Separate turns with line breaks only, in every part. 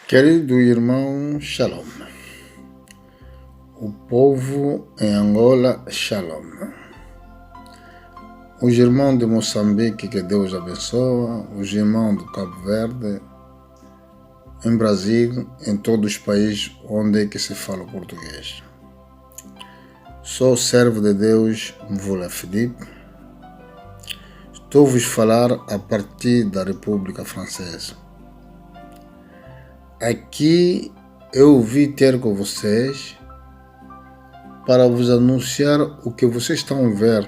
Querido irmão, Shalom. O povo em Angola, Shalom. Os irmãos de Moçambique, que Deus abençoa. Os irmãos do Cabo Verde, em Brasil, em todos os países onde é que se fala português. Sou servo de Deus, Mvula Filipe. Estou-vos falar a partir da República Francesa. Aqui eu vim ter com vocês para vos anunciar o que vocês estão a ver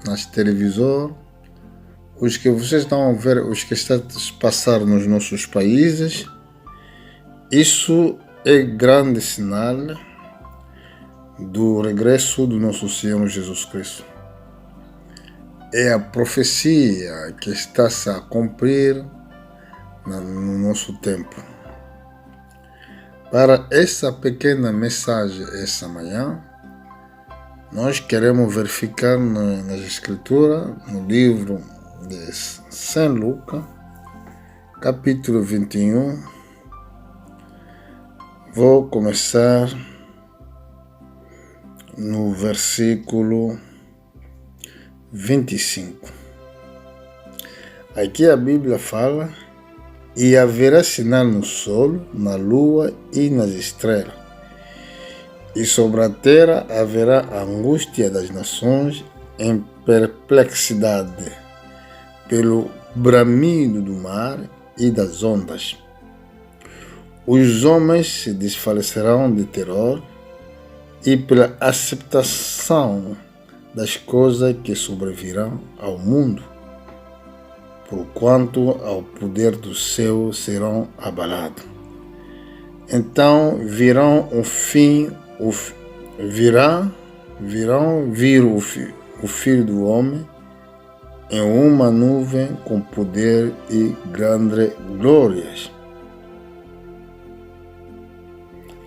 nas televisões, os que vocês estão a ver, os que estão a passar nos nossos países. Isso é grande sinal do regresso do nosso Senhor Jesus Cristo. É a profecia que está -se a cumprir no nosso tempo. Para essa pequena mensagem essa manhã, nós queremos verificar nas Escrituras, no livro de São Lucas, capítulo 21. Vou começar no versículo 25. Aqui a Bíblia fala: e haverá sinal no sol, na lua e nas estrelas. E sobre a terra haverá angústia das nações em perplexidade, pelo bramido do mar e das ondas. Os homens se desfalecerão de terror e pela aceitação das coisas que sobrevirão ao mundo, porquanto ao poder do céu serão abalados. Então virão o Filho do Homem em uma nuvem com poder e grandes glórias.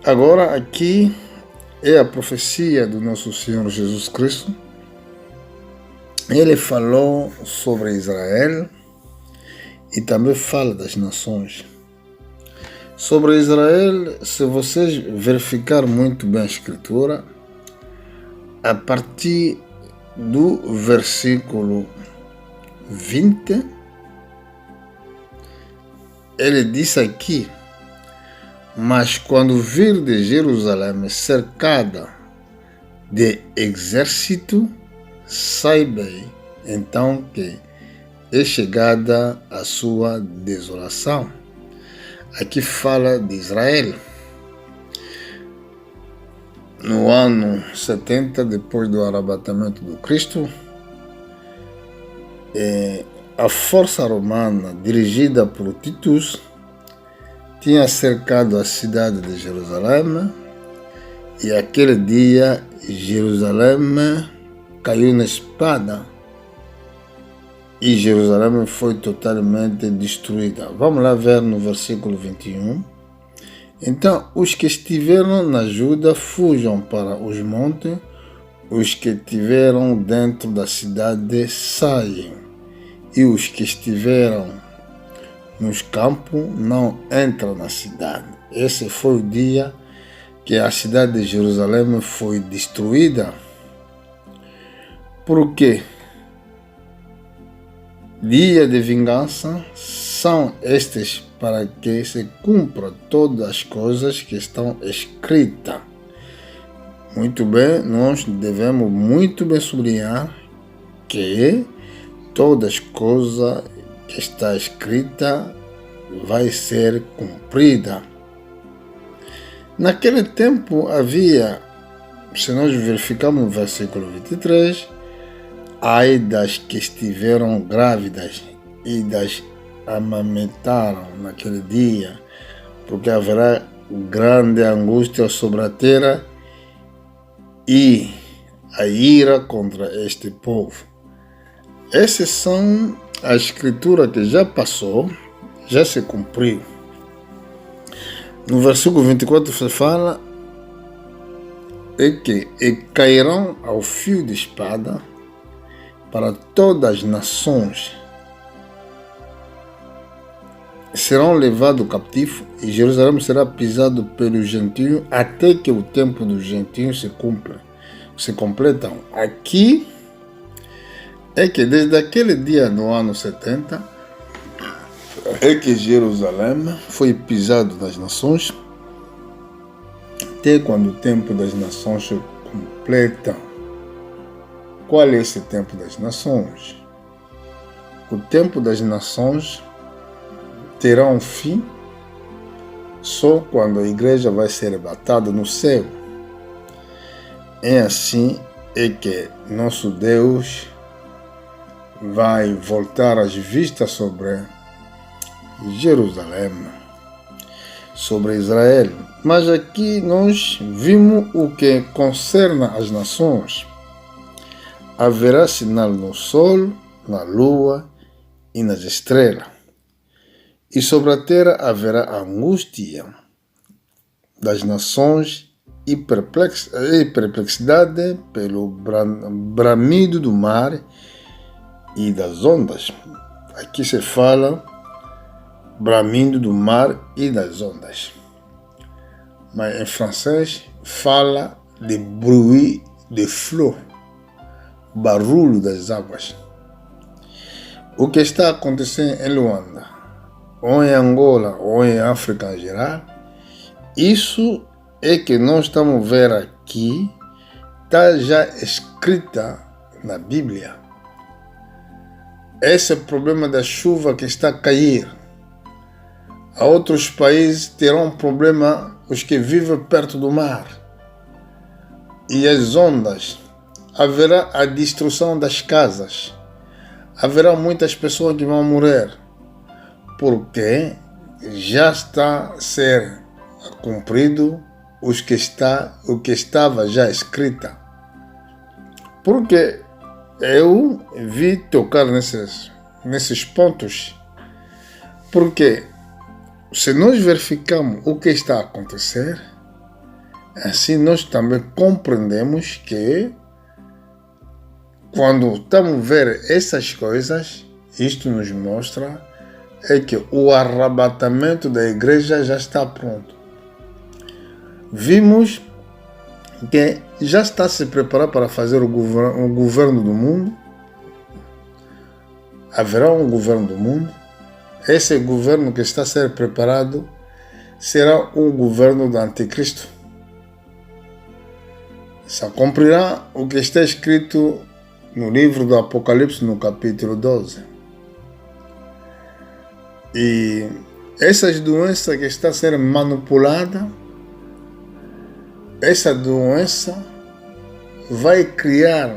Agora aqui é a profecia do nosso Senhor Jesus Cristo. Ele falou sobre Israel e também fala das nações. Sobre Israel, se vocês verificarem muito bem a Escritura, a partir do versículo 20, ele diz aqui: mas quando vir de Jerusalém cercada de exército, saibei então que é chegada a sua desolação. Aqui fala de Israel. No ano 70, depois do arrebatamento do Cristo, a força romana, dirigida por Titus, tinha cercado a cidade de Jerusalém, e aquele dia Jerusalém caiu na espada e Jerusalém foi totalmente destruída. Vamos lá ver no versículo 21. Então, os que estiveram na Judá fujam para os montes, os que estiveram dentro da cidade saem, e os que estiveram nos campos não entram na cidade. Esse foi o dia que a cidade de Jerusalém foi destruída. Por quê? Dia de vingança são estes para que se cumpram todas as coisas que estão escritas. Muito bem, nós devemos muito bem sublinhar que todas as coisas que está escrita vai ser cumprida. Naquele tempo havia, se nós verificarmos no versículo 23, ai das que estiveram grávidas e das amamentaram naquele dia, porque haverá grande angústia sobre a terra e a ira contra este povo. Essas são a escritura que já passou, já se cumpriu. No versículo 24 se fala que cairão ao fio de espada para todas as nações. serão levados cativos e Jerusalém será pisado pelos gentios até que o tempo dos gentios se completam. Aqui é que desde aquele dia do ano 70 é que Jerusalém foi pisado das nações até quando o tempo das nações se completa. Qual é esse tempo das nações? O tempo das nações terá um fim só quando a igreja vai ser arrebatada no céu. É assim é que nosso Deus vai voltar as vistas sobre Jerusalém, sobre Israel. Mas aqui nós vimos o que concerne às nações. Haverá sinal no sol, na lua e nas estrelas. E sobre a terra haverá angústia das nações e perplexidade pelo bramido do mar e das ondas. Aqui se fala bramido do mar e das ondas. Mas em francês fala de bruit de flot, barulho das águas. O que está acontecendo em Luanda, ou em Angola, ou em África em geral, isso é que nós estamos a ver aqui, está já escrita na Bíblia. Esse é o problema da chuva que está a cair. A outros países terão um problema os que vivem perto do mar. E as ondas, haverá a destruição das casas. Haverá muitas pessoas que vão morrer, porque já está a ser cumprido o que estava já escrita. Porque eu vi tocar nesses pontos, porque se nós verificamos o que está a acontecer, assim nós também compreendemos que quando estamos a ver essas coisas, isto nos mostra é que o arrebatamento da igreja já está pronto. Vimos que já está a se preparar para fazer o governo do mundo. Haverá um governo do mundo. Esse governo que está a ser preparado será o governo do anticristo. Se cumprirá o que está escrito no livro do Apocalipse, no capítulo 12. E essas doenças que está a ser manipulada, essa doença vai criar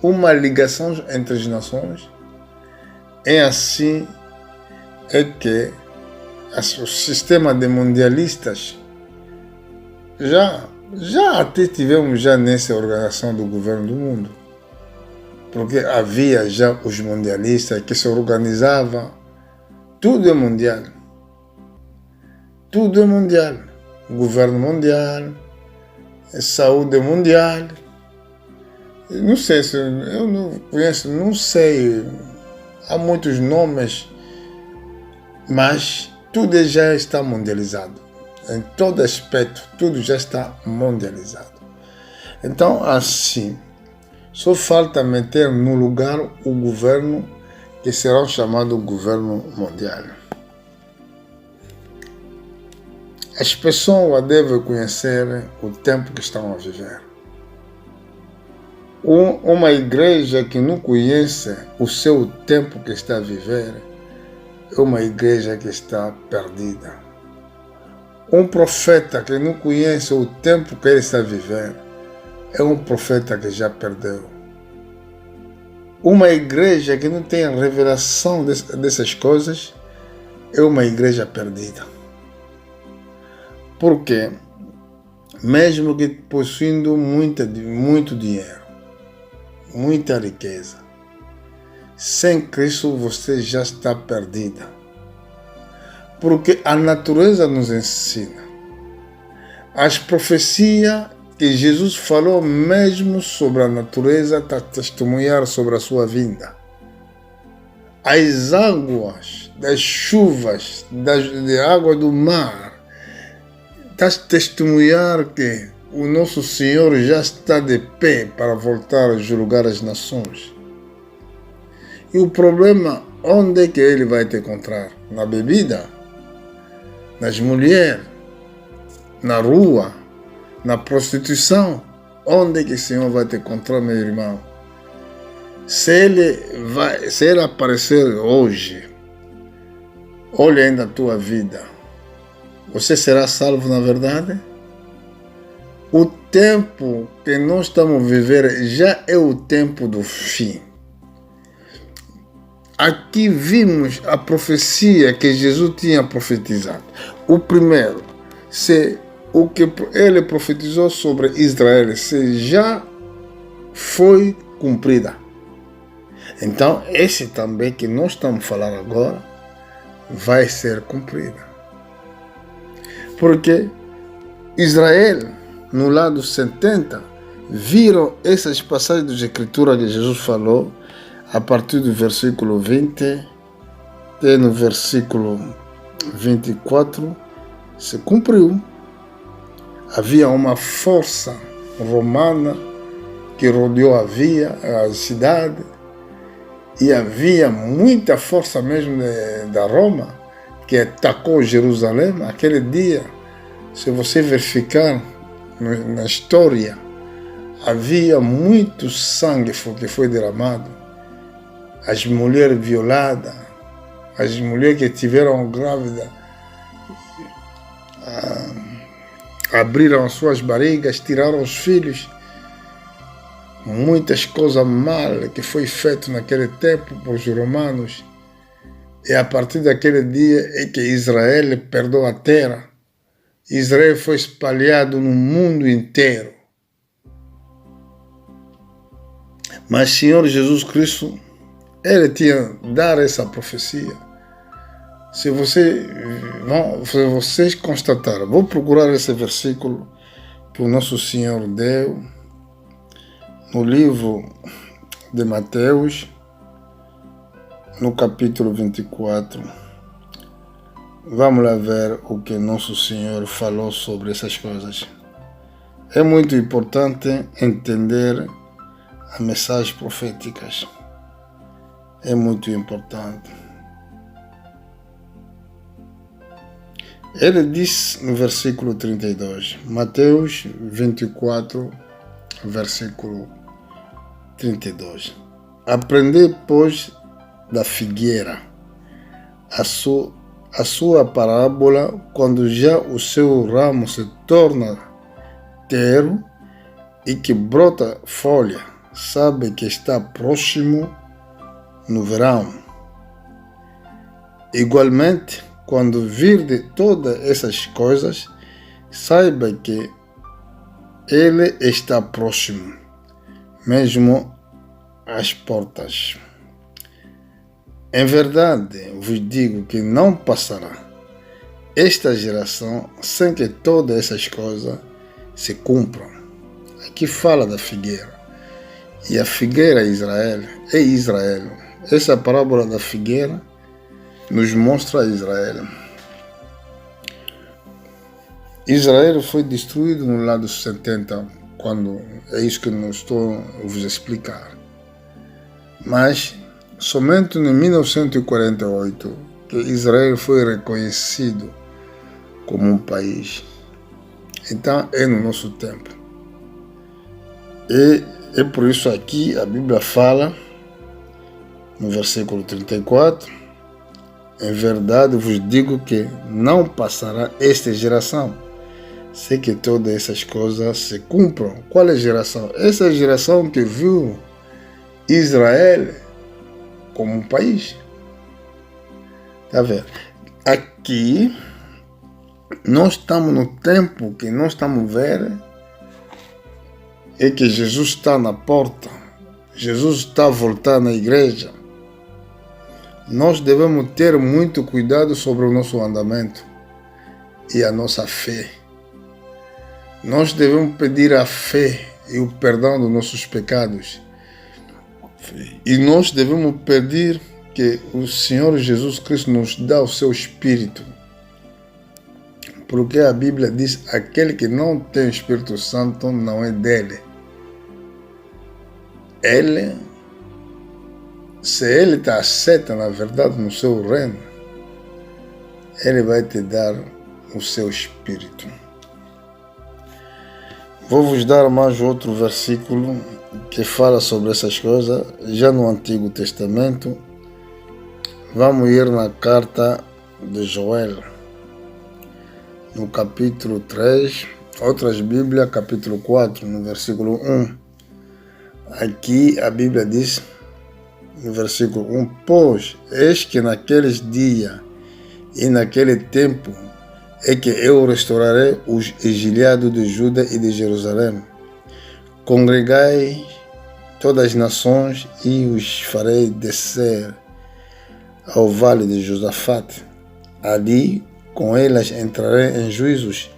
uma ligação entre as nações. É assim é que o sistema de mundialistas já até tivemos já nessa organização do governo do mundo. Porque havia já os mundialistas que se organizavam. Tudo é mundial. Tudo é mundial. Governo mundial, saúde mundial. Não sei se eu não conheço, não sei. Há muitos nomes, mas tudo já está mundializado. Em todo aspecto, tudo já está mundializado. Então, assim, só falta meter no lugar o governo que será chamado governo mundial. As pessoas devem conhecer o tempo que estão a viver. Uma igreja que não conhece o seu tempo que está a viver é uma igreja que está perdida. Um profeta que não conhece o tempo que ele está a viver é um profeta que já perdeu. Uma igreja que não tem a revelação dessas coisas é uma igreja perdida. Porque, mesmo que possuindo muito dinheiro, muita riqueza, sem Cristo você já está perdida. Porque a natureza nos ensina. As profecias que Jesus falou mesmo sobre a natureza para testemunhar sobre a sua vinda. As águas das chuvas, de água do mar. Estás a testemunhar que o nosso Senhor já está de pé para voltar a julgar as nações. E o problema, onde é que ele vai te encontrar? Na bebida? Nas mulheres? Na rua? Na prostituição? Onde é que o Senhor vai te encontrar, meu irmão? Se ele aparecer hoje, olha ainda a tua vida. Você será salvo na verdade? O tempo que nós estamos a viver já é o tempo do fim. Aqui vimos a profecia que Jesus tinha profetizado. O primeiro, se o que ele profetizou sobre Israel se já foi cumprida. Então, esse também que nós estamos falando agora vai ser cumprida. Porque Israel, no lado 70, viram essas passagens de escritura que Jesus falou a partir do versículo 20 até no versículo 24, se cumpriu. Havia uma força romana que rodeou a cidade, e havia muita força mesmo da Roma que atacou Jerusalém. Aquele dia, se você verificar na história, havia muito sangue que foi derramado. As mulheres violadas, as mulheres que tiveram grávida, abriram as suas barrigas, tiraram os filhos. Muitas coisas mal que foi feito naquele tempo por os romanos. E a partir daquele dia é que Israel perdeu a terra. Israel foi espalhado no mundo inteiro. Mas Senhor Jesus Cristo, ele tinha dado essa profecia. Se vocês constataram, vou procurar esse versículo que o nosso Senhor deu no livro de Mateus, no capítulo 24. Vamos lá ver o que nosso Senhor falou sobre essas coisas. É muito importante entender as mensagens proféticas. É muito importante. Ele diz no versículo 32, Mateus 24, versículo 32. Aprendei, pois, da figueira a sua parábola, quando já o seu ramo se torna terno e que brota folha, sabe que está próximo no verão. Igualmente, quando vir de todas essas coisas, saiba que ele está próximo, mesmo às portas. Em verdade, vos digo que não passará esta geração sem que todas essas coisas se cumpram. Aqui fala da figueira. E a figueira é Israel. Essa parábola da figueira nos mostra Israel. Israel foi destruído no lado 70, quando é isso que eu estou a vos explicar. Mas somente em 1948 que Israel foi reconhecido como um país. Então é no nosso tempo. E é por isso aqui a Bíblia fala, no versículo 34, em verdade vos digo que não passará esta geração, sem que todas essas coisas se cumpram. Qual é a geração? Essa geração que viu Israel como um país. Está vendo? Aqui, nós estamos no tempo que nós estamos vendo é que Jesus está na porta. Jesus está a voltar na igreja. Nós devemos ter muito cuidado sobre o nosso andamento e a nossa fé. Nós devemos pedir a fé e o perdão dos nossos pecados. E nós devemos pedir que o Senhor Jesus Cristo nos dá o seu Espírito. Porque a Bíblia diz, aquele que não tem o Espírito Santo não é dele. Se ele te aceita, na verdade, no seu reino, ele vai te dar o seu Espírito. Vou vos dar mais outro versículo que fala sobre essas coisas, já no Antigo Testamento. Vamos ir na carta de Joel, no capítulo 3, outras Bíblias, capítulo 4, no versículo 1. Aqui a Bíblia diz, no versículo 1, pois eis que naqueles dias e naquele tempo é que eu restaurarei os exiliados de Judá e de Jerusalém. Congregai todas as nações e os farei descer ao vale de Josafate. Ali com elas entrarei em juízos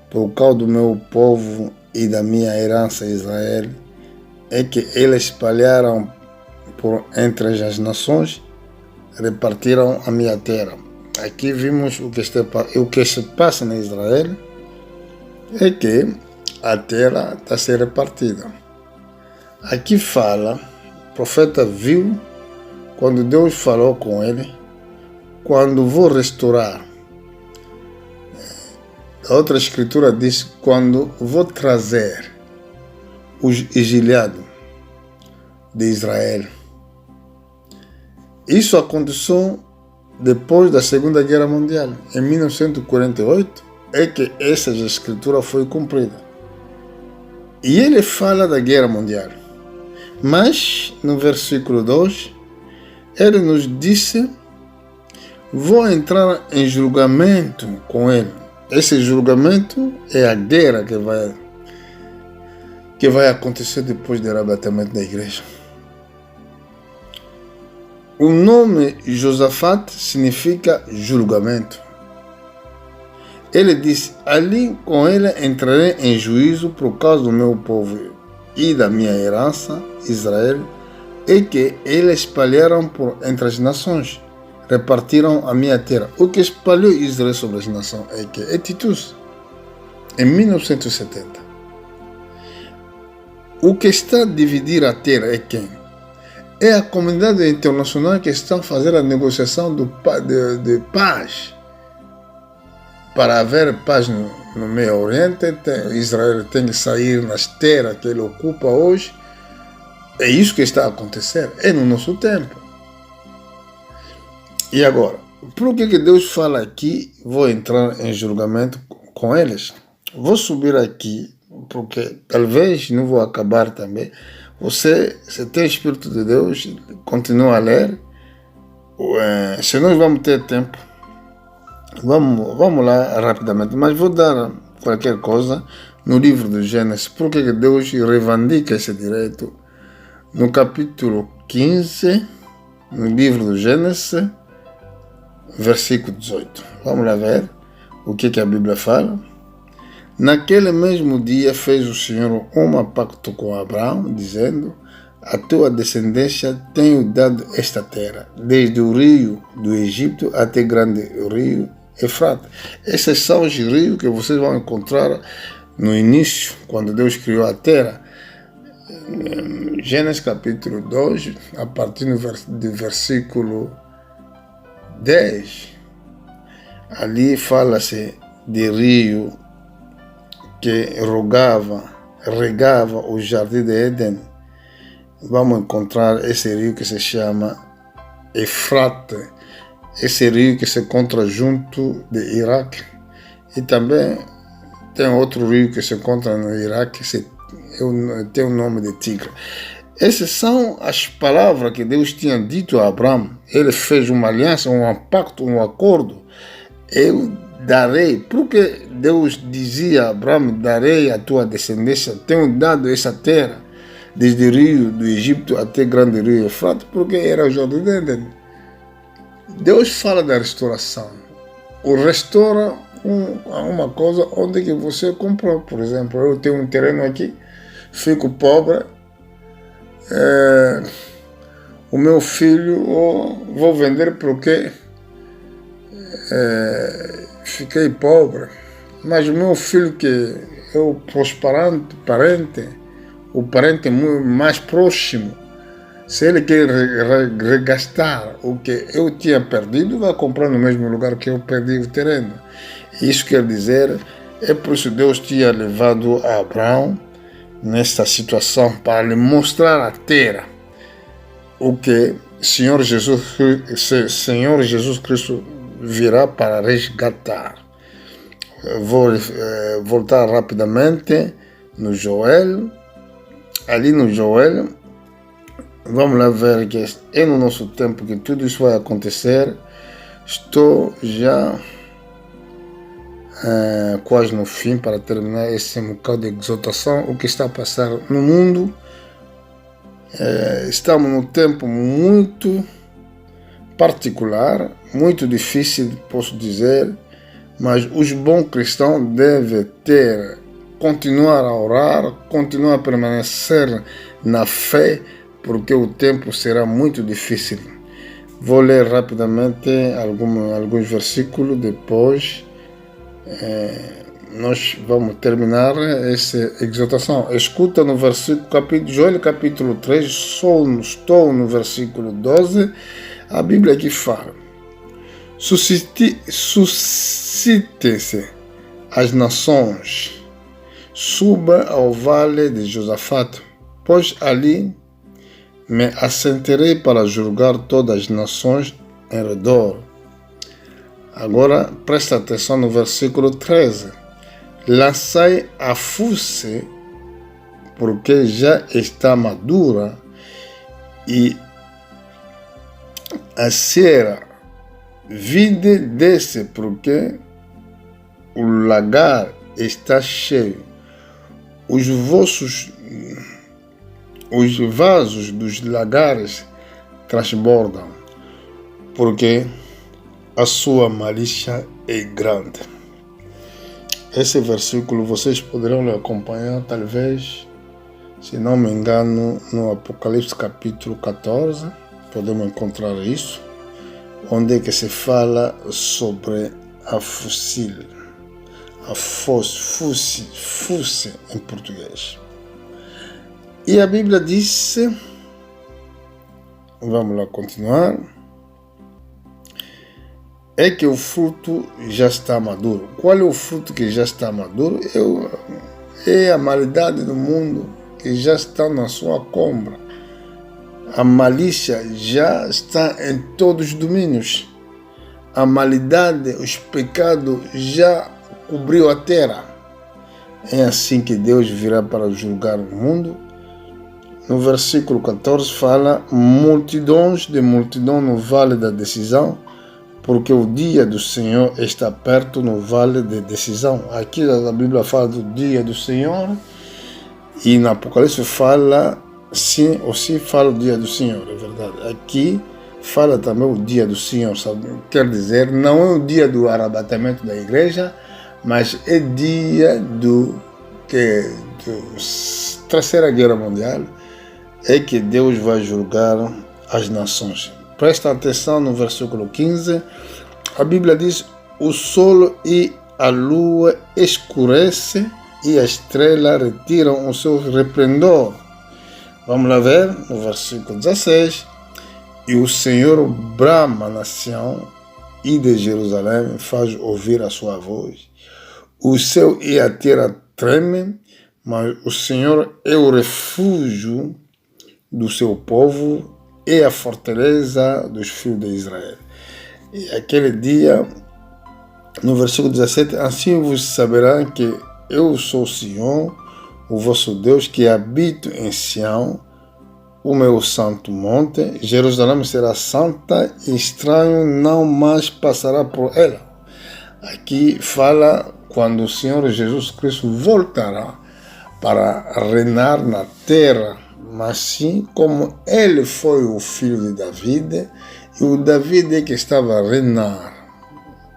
por causa do meu povo e da minha herança Israel. É que eles espalharam por entre as nações, repartiram a minha terra. Aqui vimos o que se passa em Israel, é que a terra está a ser repartida. Aqui fala, o profeta viu, quando Deus falou com ele, quando vou restaurar. A outra escritura diz, quando vou trazer os exiliados de Israel. Isso aconteceu depois da Segunda Guerra Mundial. Em 1948 é que essa escritura foi cumprida. E ele fala da Guerra Mundial. Mas, no versículo 2, ele nos disse, vou entrar em julgamento com ele. Esse julgamento é a guerra que vai acontecer depois do arrebatamento da igreja. O nome Josafate significa julgamento. Ele diz, ali com ele entrarei em juízo por causa do meu povo e da minha herança, Israel, e que eles espalharam por entre as nações, repartiram a minha terra. O que espalhou Israel sobre as nações é Titus, em 1970. O que está a dividir a terra é quem? É a comunidade internacional que está a fazer a negociação de paz. Para haver paz no Meio Oriente, Israel tem que sair nas terras que ele ocupa hoje. É isso que está a acontecer. É no nosso tempo. E agora, por que Deus fala aqui, vou entrar em julgamento com eles? Vou subir aqui, porque talvez não vou acabar também. Você, se tem Espírito de Deus, continua a ler. Se nós vamos ter tempo, vamos lá rapidamente. Mas vou dar qualquer coisa no livro do Gênesis. Por que Deus reivindica esse direito? No capítulo 15, no livro do Gênesis, versículo 18. Vamos lá ver o que a Bíblia fala. Naquele mesmo dia fez o Senhor um pacto com Abraão, dizendo, a tua descendência tenho dado esta terra, desde o rio do Egito até o grande rio Efrata. Esses são os rios que vocês vão encontrar no início, quando Deus criou a terra. Gênesis capítulo 2, a partir do versículo 10. Ali fala-se de rio que regava o jardim de Éden. Vamos encontrar esse rio que se chama Efrate, esse rio que se encontra junto de Iraque. E também tem outro rio que se encontra no Iraque, que tem o nome de Tigre. Essas são as palavras que Deus tinha dito a Abraão. Ele fez uma aliança, um pacto, um acordo. Eu darei, porque Deus dizia a Abraão, darei a tua descendência, tenho dado essa terra, desde o rio do Egito até o grande rio Efrata, porque era o jardim de Éden. Deus fala da restauração. O restaura uma coisa onde que você comprou. Por exemplo, eu tenho um terreno aqui, fico pobre, o meu filho vou vender porque fiquei pobre. Mas o meu filho que é o prosperante parente, o parente mais próximo, se ele quer regastar o que eu tinha perdido, vai comprar no mesmo lugar que eu perdi o terreno. Isso quer dizer, é por isso que Deus tinha levado Abraão nesta situação para lhe mostrar a terra o que Senhor Jesus Cristo virá para resgatar. Vou voltar rapidamente no Joel. Ali no Joel, vamos lá ver que é no nosso tempo que tudo isso vai acontecer. Estou já quase no fim para terminar esse bocado de exaltação. O que está a passar no mundo. Estamos num tempo muito particular, muito difícil, posso dizer, mas os bons cristãos devem continuar a orar, continuar a permanecer na fé, porque o tempo será muito difícil. Vou ler rapidamente alguns versículos, depois nós vamos terminar essa exortação. Escuta no versículo, Joel capítulo 3, estou no versículo 12, a Bíblia aqui fala: suscite-se as nações, suba ao vale de Josafate, pois ali me assentarei para julgar todas as nações em redor. Agora presta atenção no versículo 13. Lançai a foice, porque já está madura, e a cera vinde desce, porque o lagar está cheio. Os vasos dos lagares transbordam, porque a sua malícia é grande. Esse versículo vocês poderão acompanhar, talvez, se não me engano, no Apocalipse capítulo 14, podemos encontrar isso, onde é que se fala sobre a foice em português. E a Bíblia diz, vamos lá continuar, é que o fruto já está maduro. Qual é o fruto que já está maduro? É a maldade do mundo que já está na sua compra. A malícia já está em todos os domínios. A maldade, os pecados já cobriu a terra. É assim que Deus virá para julgar o mundo. No versículo 14 fala: multidão no vale da decisão, porque o dia do Senhor está perto no vale de decisão. Aqui a Bíblia fala do dia do Senhor, e no Apocalipse fala, sim, ou sim fala o dia do Senhor, é verdade. Aqui fala também o dia do Senhor, sabe? Quer dizer, não é o dia do arrebatamento da igreja, mas é dia do Terceira Guerra Mundial, é que Deus vai julgar as nações. Presta atenção no versículo 15, a Bíblia diz: o sol e a lua escurecem e a estrela retiram o seu resplendor. Vamos lá ver no versículo 16, e o Senhor brama na Sião e de Jerusalém faz ouvir a sua voz. O céu e a terra tremem, mas o Senhor é o refúgio do seu povo e a fortaleza dos filhos de Israel. E aquele dia, no versículo 17, assim vos saberão que eu sou Sião, o vosso Deus, que habito em Sião, o meu santo monte. Jerusalém será santa e estranho não mais passará por ela. Aqui fala quando o Senhor Jesus Cristo voltará para reinar na terra, mas sim como ele foi o filho de David, e o David que estava a reinar,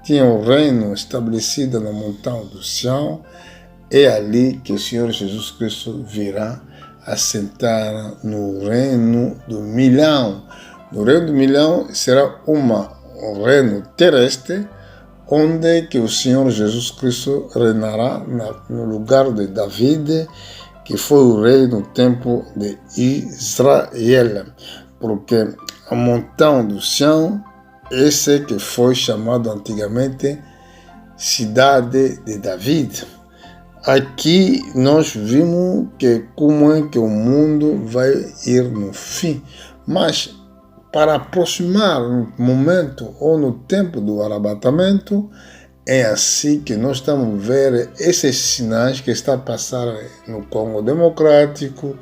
tinha o reino estabelecido na montanha do Sião. É ali que o Senhor Jesus Cristo virá assentar no reino do milhão. No reino do milhão será um reino terrestre, onde que o Senhor Jesus Cristo reinará no lugar de David, que foi o rei no tempo de Israel. Porque a montão do chão, esse que foi chamado antigamente Cidade de David. Aqui nós vimos que como é que o mundo vai ir no fim. Mas para aproximar no momento ou no tempo do arrebatamento, é assim que nós estamos a ver esses sinais que está passando no Congo Democrático,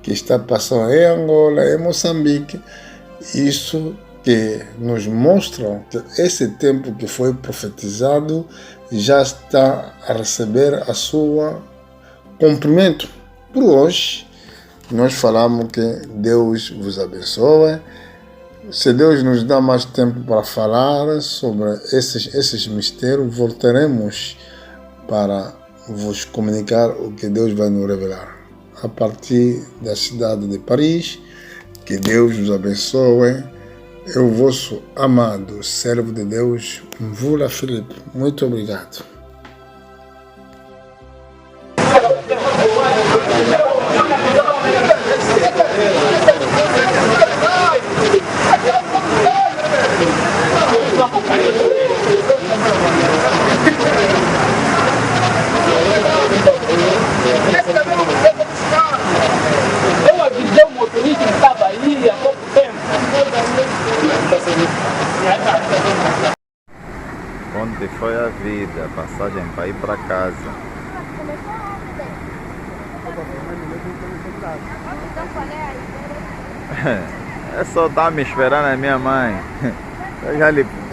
que está passando em Angola, em Moçambique. Isso que nos mostram que esse tempo que foi profetizado já está a receber a sua cumprimento. Por hoje, nós falamos que Deus vos abençoe. Se Deus nos dá mais tempo para falar sobre esses mistérios, voltaremos para vos comunicar o que Deus vai nos revelar. A partir da cidade de Paris, que Deus nos abençoe. Eu, vosso amado servo de Deus, Mvula Filipe. Muito obrigado.
Eu avisei o motorista que estava aí há pouco tempo.
Onde foi a vida, passagem para ir para casa. É só estar me esperando a minha mãe. Eu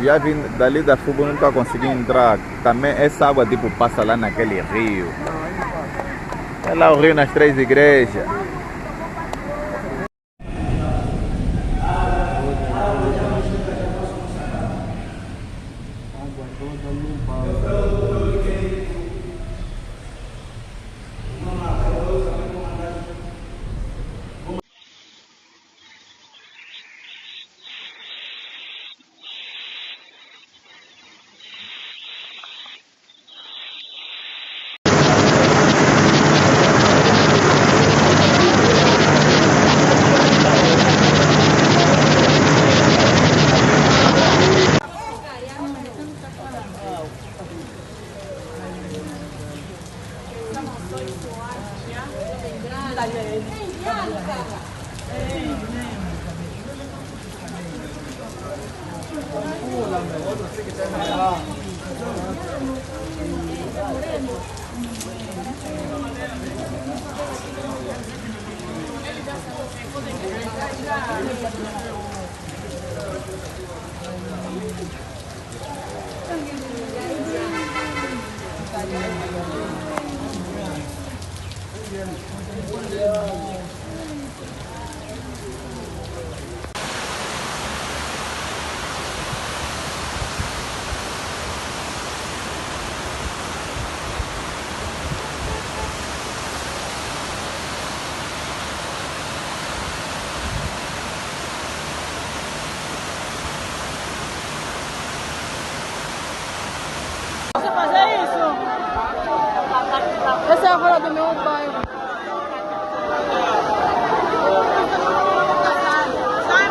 já vim dali da Fubo, nunca consegui entrar. Também essa água tipo passa lá naquele rio. É lá o rio nas 3 igrejas.
Essa é a rua do meu bairro. Sai,